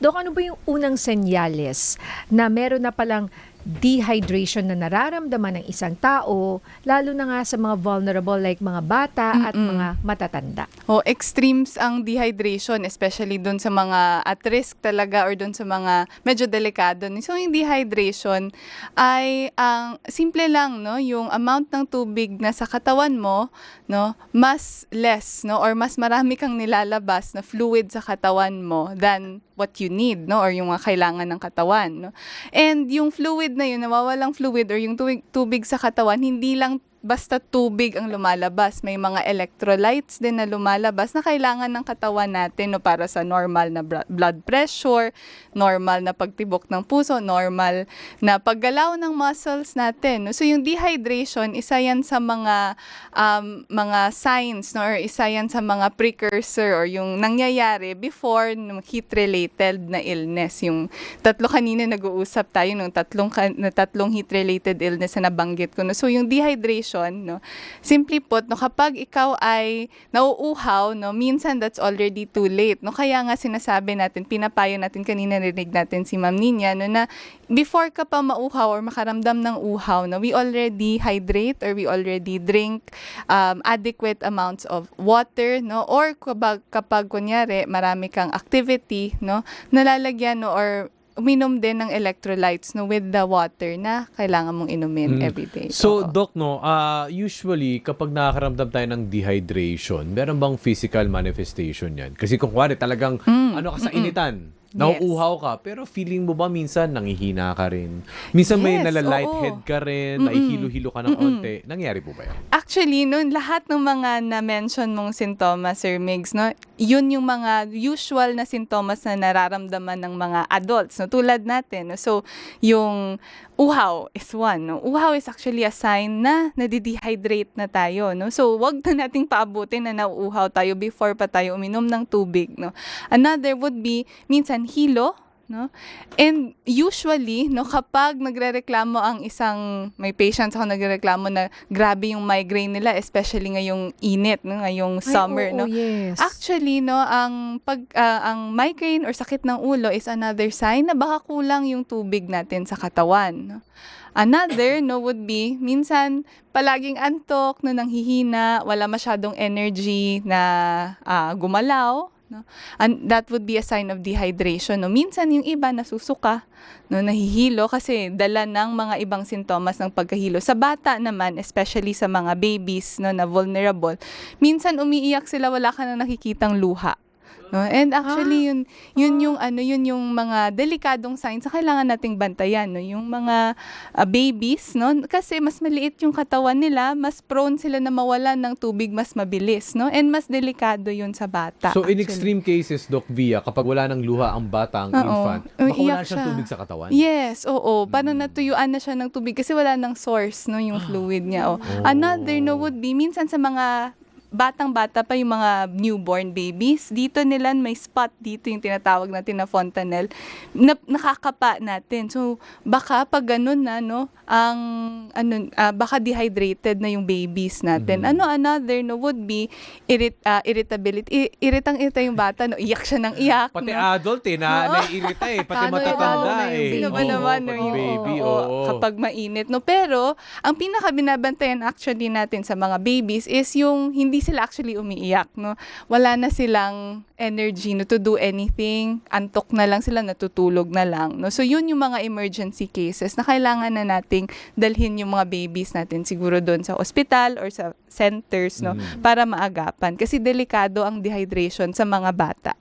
Dok, ano ba yung unang senyales na meron na palang dehydration na nararamdaman ng isang tao, lalo na nga sa mga vulnerable like mga bata at mga matatanda? Extremes ang dehydration, especially doon sa mga at risk talaga or doon sa mga medyo delikado. So yung dehydration ay ang simple lang, no, yung amount ng tubig na sa katawan mo, no, mas less, no, or mas marami kang nilalabas na fluid sa katawan mo than what you need, no, or yung mga kailangan ng katawan, no. And yung fluid na yun, nawawalang fluid or yung tubig sa katawan, hindi lang basta tubig ang lumalabas. May mga electrolytes din na lumalabas na kailangan ng katawan natin, no, para sa normal na blood pressure, normal na pagtibok ng puso, normal na paggalaw ng muscles natin. No? So yung dehydration, isa yan sa mga signs, no, or isa yan sa mga precursor or yung nangyayari before heat-related na illness. Yung tatlo kanina nag-uusap tayo ng tatlong heat-related illness na nabanggit ko. No? So yung dehydration, no? Simply put, no, kapag ikaw ay nauuhaw, no, minsan that's already too late. No? Kaya nga sinasabi natin, pinapayo natin, kanina narinig natin si Ma'am Nina, no, na before ka pa mauhaw or makaramdam ng uhaw, no, we already hydrate or we already drink adequate amounts of water, no, or kapag kunyari marami kang activity, no, nalalagyan, no, or uminom din ng electrolytes, no, with the water na kailangan mong inumin every day. So, Doc, no, usually kapag nakakaramdam tayo ng dehydration, meron bang physical manifestation yan? Kasi kung kuwari talagang ka sa initan, nauuhaw ka, pero feeling mo ba minsan nangihina ka rin? Minsan may nalalighthead ka rin, naihilo-hilo ka ng onte. Nangyari po ba yan? Actually, no, lahat ng mga na-mention mong sintomas, Sir Migs, no, yun yung mga usual na sintomas na nararamdaman ng mga adults, no, tulad natin. No? So, yung uhaw is one. No? Uhaw is actually a sign na nadidehydrate na tayo. No? So, wag na nating paabutin na nauuhaw tayo before pa tayo uminom ng tubig. No? Another would be, minsan, hilo. No? And usually, no, kapag nagrereklamo ang may patients ako nagrereklamo na grabe yung migraine nila, especially ngayong init, no, ngayong summer, no. Yes. Actually, no, ang migraine or sakit ng ulo is another sign na baka kulang yung tubig natin sa katawan, no. Another, no, would be minsan palaging antok, no, nanghihina, wala masyadong energy na gumalaw. No? And that would be a sign of dehydration. No? Minsan yung iba nasusuka, no, nahihilo kasi dala ng mga ibang sintomas ng pagkahilo. Sa bata naman, especially sa mga babies, no, na vulnerable, minsan umiiyak sila, wala ka na nakikitang luha. No? And actually yun yung mga delikadong signs na kailangan nating bantayan, no? Yung mga babies, no, kasi mas maliit yung katawan nila, mas prone sila na mawalan ng tubig mas mabilis, no? And mas delikado yun sa bata. So in extreme cases, Doc Via, kapag wala ng luha ang bata, ang infant, baka wala siyang tubig sa katawan? Yes, oo. Parang natuyuan na siya ng tubig kasi wala ng source, no, yung fluid niya. Another, no, would be minsan sa mga batang-bata pa, yung mga newborn babies, dito nila may spot dito, yung tinatawag natin na fontanelle, nakakapa natin. So, baka pag ganun na, no, baka dehydrated na yung babies natin. Another, no, would be irritability. Iritang-irita yung bata, no, iyak siya ng iyak. Pati no? adult, naiirita pati matatanda Sino ba naman, no, yung baby, kapag mainit, no. Pero, ang pinaka-binabantayan actually natin sa mga babies is yung hindi sila actually umiiyak, no. Wala na silang energy, no, to do anything. Antok na lang sila, natutulog na lang, no. So yun yung mga emergency cases na kailangan na nating dalhin yung mga babies natin siguro doon sa ospital or sa centers, no, para maagapan kasi delikado ang dehydration sa mga bata.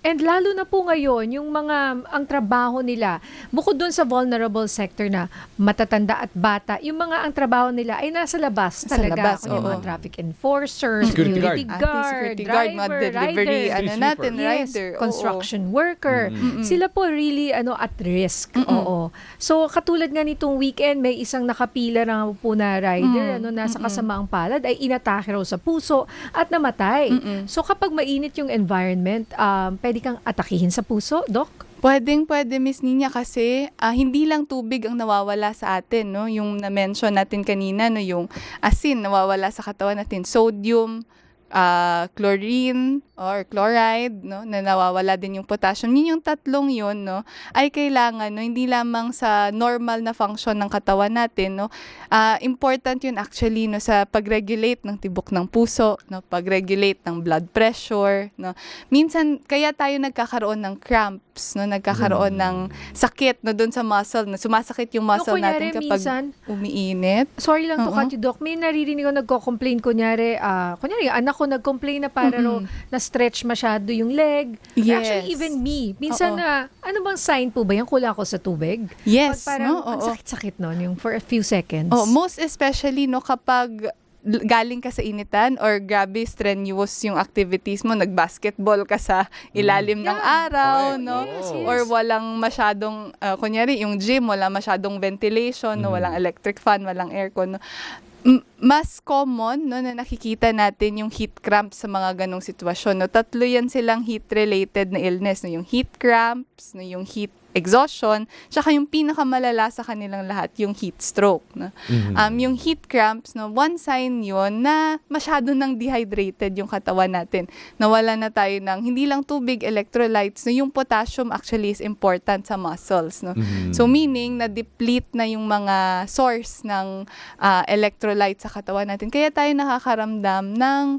And lalo na po ngayon, yung ang trabaho nila, bukod dun sa vulnerable sector na matatanda at bata, yung ang trabaho nila ay nasa labas Sa talaga. labas, Yung mga traffic enforcers, Security guard, guard, mga driver, delivery, riders, natin, yes, rider. construction worker. Sila po really at risk. Oo. So katulad nga nitong weekend, may isang nakapila na po na rider, nasa kasamaang palad, ay inatake raw sa puso at namatay. So kapag mainit yung environment, pwede kang atakihin sa puso, Doc? Pwede, Miss Nina, kasi hindi lang tubig ang nawawala sa atin, no? Yung na-mention natin kanina, no, yung asin nawawala sa katawan natin, sodium, chlorine or chloride, no, na nawawala din yung potassium. Yung tatlong yun, no, ay kailangan, no, hindi lamang sa normal na function ng katawan natin, no, important yun actually, no, sa pag-regulate ng tibok ng puso, no, pag-regulate ng blood pressure, no. Minsan kaya tayo nagkakaroon ng cramps, no, nagkakaroon ng sakit, no, doon sa muscle, no, sumasakit yung muscle natin kunyari, kapag minsan, umiinit. sorry lang to cut you, Doc. May naririnig ko nagko-complain, kunyari, yung anak ko nag-complain na para raw na-stretch masyado yung leg. Yes. Actually, even me. Minsan ano bang sign po ba yan? Kulang ako sa tubig? Yes, Pag parang, no? ang Oo. sakit-sakit nun, yung for a few seconds. Most especially, no, kapag galing ka sa initan or grabe strenuous yung activities mo, nag-basketball ka sa ilalim ng araw, Correct. no? Yes, yes. Or walang masyadong, kunyari, yung gym, wala masyadong ventilation, no? Walang electric fan, walang aircon, no? Mas common, no, na nakikita natin yung heat cramps sa mga ganong sitwasyon, no? Tatlo yan silang heat-related na illness, no? Yung heat cramps, no? Yung heat exhaustion, tsaka yung pinakamalala sa kanilang lahat, yung heat stroke. No? Yung heat cramps, no, one sign yun na masyado nang dehydrated yung katawan natin. Nawala na tayo ng hindi lang tubig, electrolytes. No? Yung potassium actually is important sa muscles. No? So meaning, na-deplete na yung mga source ng electrolytes sa katawan natin. Kaya tayo nakakaramdam ng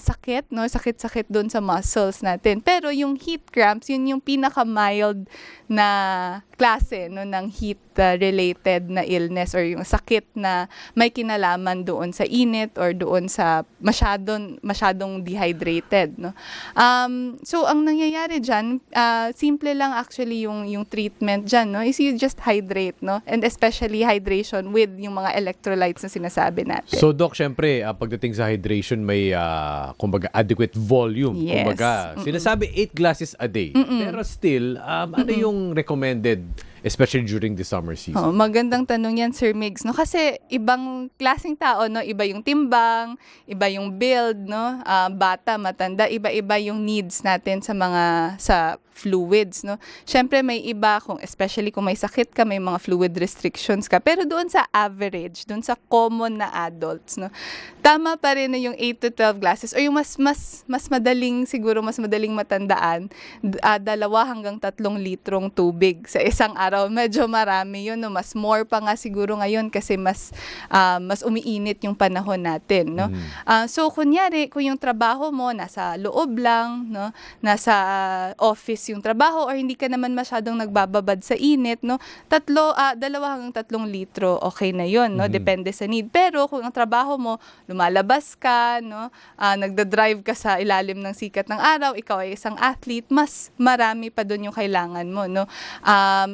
sakit, no? Sakit-sakit doon sa muscles natin. Pero yung heat cramps, yun yung pinaka-mild na klase, no, ng heat-related na illness or yung sakit na may kinalaman doon sa init or doon sa masyadong dehydrated. No? So, ang nangyayari dyan, simple lang actually yung treatment dyan, no, is you just hydrate, no? And especially hydration with yung mga electrolytes na sinasabi natin. So, Doc, syempre, pagdating sa hydration, may, kumbaga, adequate volume. Yes. Kumbaga, sinasabi 8 glasses a day. Pero still, ano yung recommended, especially during the summer season? Magandang tanong yan, Sir Migs, no? Kasi ibang klaseng tao, no? Iba yung timbang, iba yung build, no? Bata, matanda, iba-iba yung needs natin sa fluids, no? Syempre may iba, especially kung may sakit ka, may mga fluid restrictions ka. Pero doon sa average, doon sa common na adults, no? Tama pa rin na yung 8 to 12 glasses or yung mas madaling, siguro mas madaling matandaan, 2 hanggang 3 litrong tubig sa isang araw. Medyo marami yun, no? Mas more pa nga siguro ngayon kasi mas umiinit yung panahon natin, no? So kunyari, kung yung trabaho mo nasa loob lang, no? Nasa office yung trabaho or hindi ka naman masyadong nagbababad sa init, no? 2 hanggang 3 litro, okay na yun, no? Depende sa need. Pero kung ang trabaho mo, lumalabas ka, no? Nagda-drive ka sa ilalim ng sikat ng araw, ikaw ay isang athlete, mas marami pa doon yung kailangan mo, no?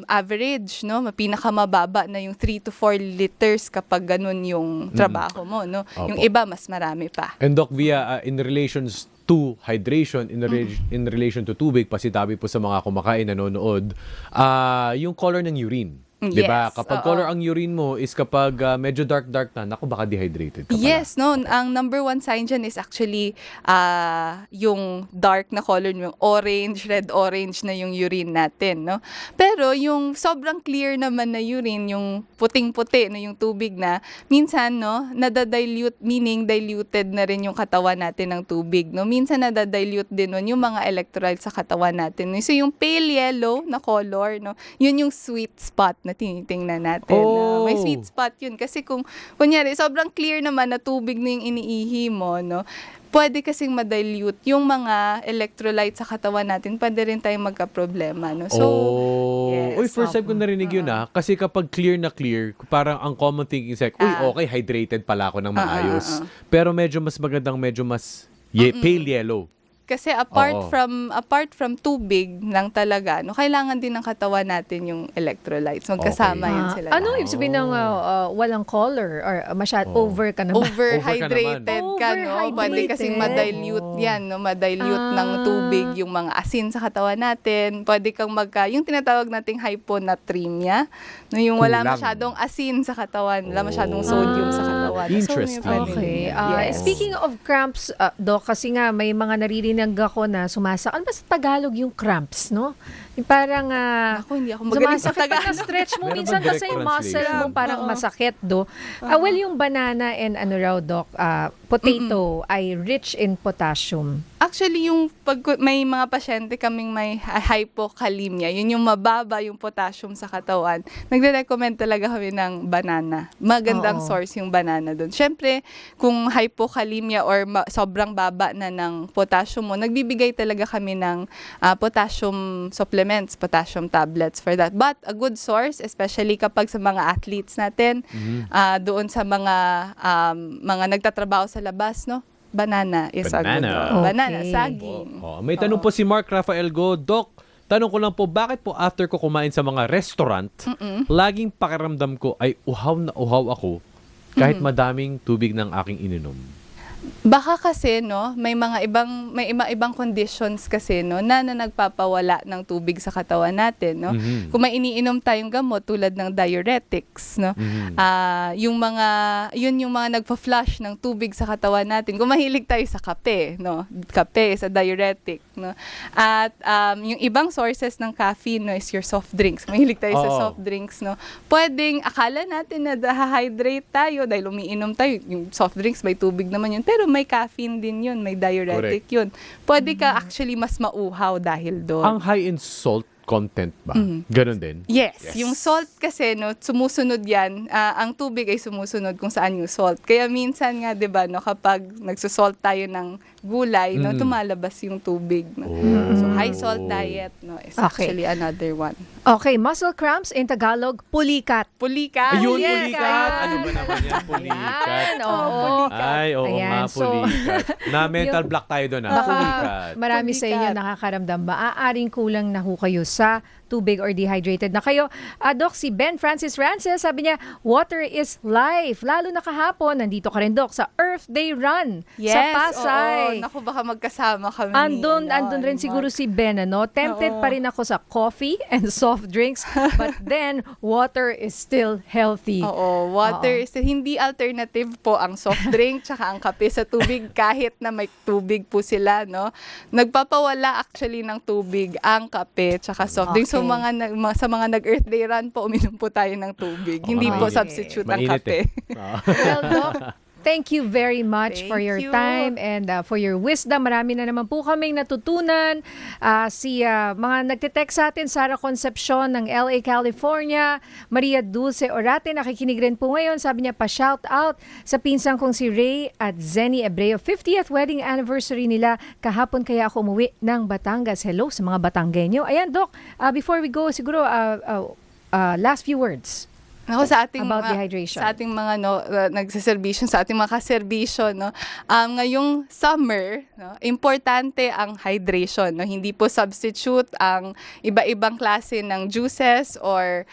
Average, no? Pinakamababa na yung 3 to 4 liters kapag ganun yung trabaho mo, no? Yung iba, mas marami pa. And Doc, via in relations to hydration, in relation to tubig, pasitabi po sa mga kumakain, nanonood, yung color ng urine. Diba? Yes, Kapag color ang urine mo is kapag medyo dark na, naku, baka dehydrated ka pala. Yes, no. Ang number one sign dyan is actually yung dark na color, yung orange, red-orange na yung urine natin, no? Pero yung sobrang clear naman na urine, yung puting-puti na yung tubig na, minsan, no, nadadilute, meaning diluted na rin yung katawan natin ng tubig, no? Minsan nadadilute din nun yung mga electrolytes sa katawan natin. So yung pale yellow na color, no, yun yung sweet spot na tinitingnan natin. May sweet spot yun. Kasi kung, kunyari, sobrang clear naman na tubig na yung iniihi mo, no, pwede kasing madilute yung mga electrolytes sa katawan natin. Pwede rin tayong magka-problema. No? So, yes. Uy, first time ko narinig yun Kasi kapag clear na clear, parang ang common thinking is like, uy, okay, hydrated pala ako ng maayos. Pero medyo mas magandang, medyo mas pale yellow. Kasi apart from tubig lang talaga, no, kailangan din ng katawan natin yung electrolytes. Magkasama yun sila. Ano ibig sabihin ng walang color or over ka naman? Overhydrated ka, no? Pwede kasing madilute yan, no? Madilute ng tubig yung mga asin sa katawan natin. Pwede kang yung tinatawag nating hyponatremia, no? Yung wala masyadong asin sa katawan, wala masyadong sodium sa katawan katawan. Interesting. Okay. Yes. Speaking of cramps, Doc, kasi nga may mga naririnig ako na sumasakit. Ano ba sa Tagalog yung cramps, no? Yung parang Ako, hindi ako magaling sa sumasakit pag Tagalog. na-stretch mo. Meron Minsan bang kasi direct yung muscle translation? mo parang masakit, do. Well, yung banana and ano raw, Doc, potato ay rich in potassium. Actually, yung pag may mga pasyente kaming may hypokalemia, yun yung mababa yung potassium sa katawan, nagre-recommend talaga kami ng banana. Magandang Oo. source yung banana doon. Siyempre, kung hypokalemia or sobrang baba na ng potassium mo, nagbibigay talaga kami ng potassium supplements, potassium tablets for that. But a good source, especially kapag sa mga athletes natin, doon sa mga nagtatrabaho sa labas, no? Banana is a good Banana. one. Banana, Okay. saging. May tanong po si Mark Rafael Go, Doc, tanong ko lang po, bakit po after ko kumain sa mga restaurant, laging pakiramdam ko ay uhaw na uhaw ako kahit madaming tubig ng aking ininom? Baka kasi no, may ibang conditions kasi no na nagpapawala ng tubig sa katawan natin, no. Kung may iniinom tayong gamot tulad ng diuretics, no. Yung mga nagfa-flush ng tubig sa katawan natin. Kung mahilig tayo sa kape, no. Kape sa diuretic, no. At yung ibang sources ng caffeine, no, is your soft drinks. Mahilig tayo sa Oo. soft drinks, no. Pwedeng akala natin na hydrate tayo dahil umiinom tayo. Yung soft drinks may tubig naman yun. Pero may caffeine din yun, may diuretic yun. Pwede ka actually mas mauhaw dahil doon. Ang high in salt content ba? Ganon din? Yes, yung salt kasi no, sumusunod 'yan. Ang tubig ay sumusunod kung saan yung salt. Kaya minsan nga 'di ba no, kapag nagso-salt tayo ng gulay, no, tumalabas yung tubig, no. So high salt diet, no, is Okay. actually another one. Okay, muscle cramps in Tagalog, pulikat. Pulikat. Ayun, yes, pulikat! ayan. Ano ba naman yan? Pulikat. Ayan, oo. pulikat. Ay, oo Ayan, nga, so- pulikat. Na mental block tayo doon, Baka pulikat. marami sa inyo Pulikat. nakakaramdam. Maaaring kulang na ho kayo sa tubig or dehydrated na kayo. Doc, si Ben Francis Rances, sabi niya, water is life. Lalo na kahapon, nandito ka rin, Doc, sa Earth Day Run sa Pasay. Oo. Naku, baka magkasama kami. Andun rin ni siguro Mark. si Ben, ano? Tempted Oo. pa rin ako sa coffee and soft drinks, but then, water is still healthy. Oo, water is hindi alternative po ang soft drink tsaka ang kape sa tubig kahit na may tubig po sila, no. Nagpapawala actually ng tubig ang kape tsaka soft drink. So Okay. sa mga nag-Earth Day run po, uminom po tayo ng tubig. Hindi po mainit. substitute ang Mainit kape. Well, Doc, thank you very much for Thank your you. time and for your wisdom. Marami na naman po kaming natutunan. Mga nagtitext sa atin, Sara Concepcion ng LA, California, Maria Dulce Orate, nakikinig rin po ngayon. Sabi niya, pa-shout out sa pinsang kong si Ray at Zenny Ebreo. 50th wedding anniversary nila. Kahapon kaya ako umuwi ng Batangas. Hello sa mga Batanggenyo. Ayan, Doc, before we go, siguro last few words. Ako sa ating About dehydration. sa ating mga nagseserbisyon, sa ating mga kaserbisyon, no. Ngayong summer, no, importante ang hydration, no. Hindi po substitute ang iba-ibang klase ng juices or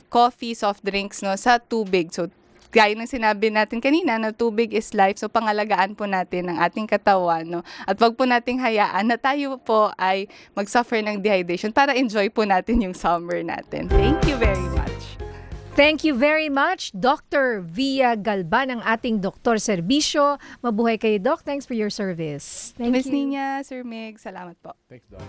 coffee, soft drinks, no, sa tubig. So gaya ng sinabi natin kanina na tubig is life, so pangalagaan po natin ang ating katawan, no? At wag po nating hayaan na tayo po ay mag-suffer ng dehydration para enjoy po natin yung summer natin. Thank you very much. Thank you very much, Dr. Via Galban, ang ating Doktor Serbisyo. Mabuhay kayo, Doc. Thanks for your service. Thank Miss you. Nina, Sir Meg, salamat po. Thanks, Doc.